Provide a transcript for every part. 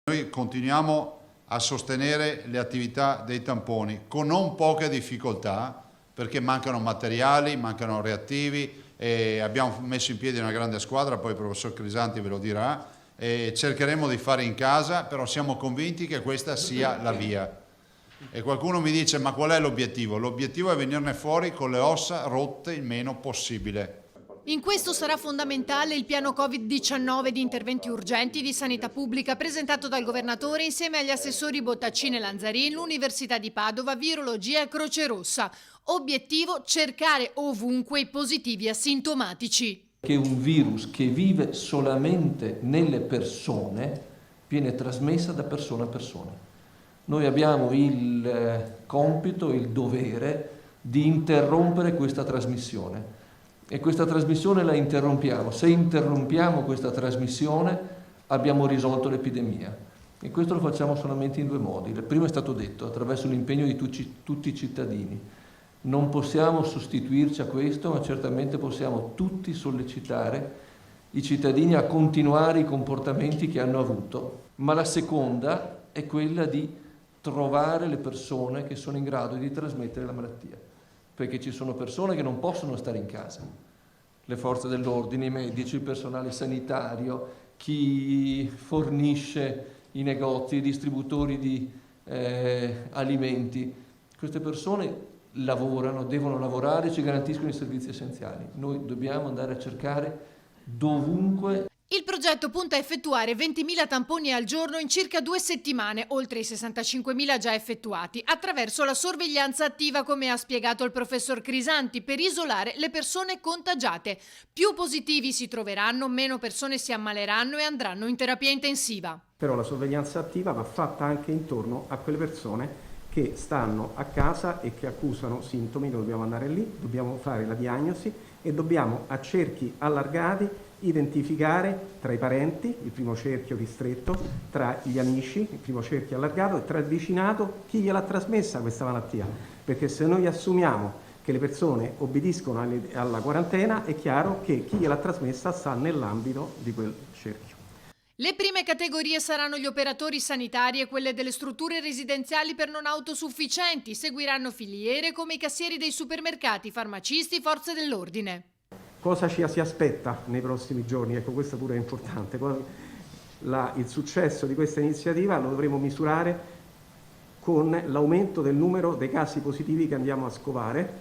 Noi continuiamo a sostenere le attività dei tamponi con non poche difficoltà perché mancano materiali, mancano reattivi e abbiamo messo in piedi una grande squadra, poi il professor Crisanti ve lo dirà, e cercheremo di fare in casa, però siamo convinti che questa sia la via. E qualcuno mi dice: ma qual è l'obiettivo? L'obiettivo è venirne fuori con le ossa rotte il meno possibile. In questo sarà fondamentale il piano Covid-19 di interventi urgenti di sanità pubblica presentato dal governatore insieme agli assessori Bottaccini e Lanzarin, l'Università di Padova, Virologia e Croce Rossa. Obiettivo: cercare ovunque i positivi asintomatici. Che un virus che vive solamente nelle persone viene trasmessa da persona a persona. Noi abbiamo il compito, il dovere di interrompere questa trasmissione. E questa trasmissione la interrompiamo. Se interrompiamo questa trasmissione abbiamo risolto l'epidemia. E questo lo facciamo solamente in due modi. Il primo è stato detto, attraverso l'impegno di tutti i cittadini. Non possiamo sostituirci a questo, ma certamente possiamo tutti sollecitare i cittadini a continuare i comportamenti che hanno avuto. Ma la seconda è quella di trovare le persone che sono in grado di trasmettere la malattia. Perché ci sono persone che non possono stare in casa, le forze dell'ordine, i medici, il personale sanitario, chi fornisce i negozi, i distributori di alimenti. Queste persone lavorano, devono lavorare, ci garantiscono i servizi essenziali. Noi dobbiamo andare a cercare dovunque. Il progetto punta a effettuare 20.000 tamponi al giorno in circa 2 settimane, oltre i 65.000 già effettuati, attraverso la sorveglianza attiva, come ha spiegato il professor Crisanti, per isolare le persone contagiate. Più positivi si troveranno, meno persone si ammaleranno e andranno in terapia intensiva. Però la sorveglianza attiva va fatta anche intorno a quelle persone che stanno a casa e che accusano sintomi. Noi dobbiamo andare lì, dobbiamo fare la diagnosi e dobbiamo a cerchi allargati identificare tra i parenti, il primo cerchio ristretto, tra gli amici, il primo cerchio allargato, e tra il vicinato chi gliel'ha trasmessa questa malattia. Perché se noi assumiamo che le persone obbediscono alla quarantena, è chiaro che chi gliel'ha trasmessa sta nell'ambito di quel cerchio. Le prime categorie saranno gli operatori sanitari e quelle delle strutture residenziali per non autosufficienti. Seguiranno filiere come i cassieri dei supermercati, farmacisti, forze dell'ordine. Cosa ci si aspetta nei prossimi giorni? Ecco, questo pure è importante. Il successo di questa iniziativa lo dovremo misurare con l'aumento del numero dei casi positivi che andiamo a scovare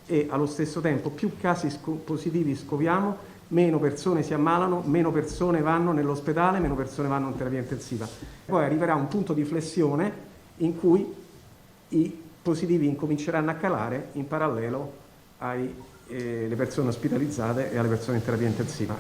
e allo stesso tempo più casi positivi scoviamo, meno persone si ammalano, meno persone vanno nell'ospedale, meno persone vanno in terapia intensiva. Poi arriverà un punto di flessione in cui i positivi incominceranno a calare in parallelo alle persone ospitalizzate e alle persone in terapia intensiva.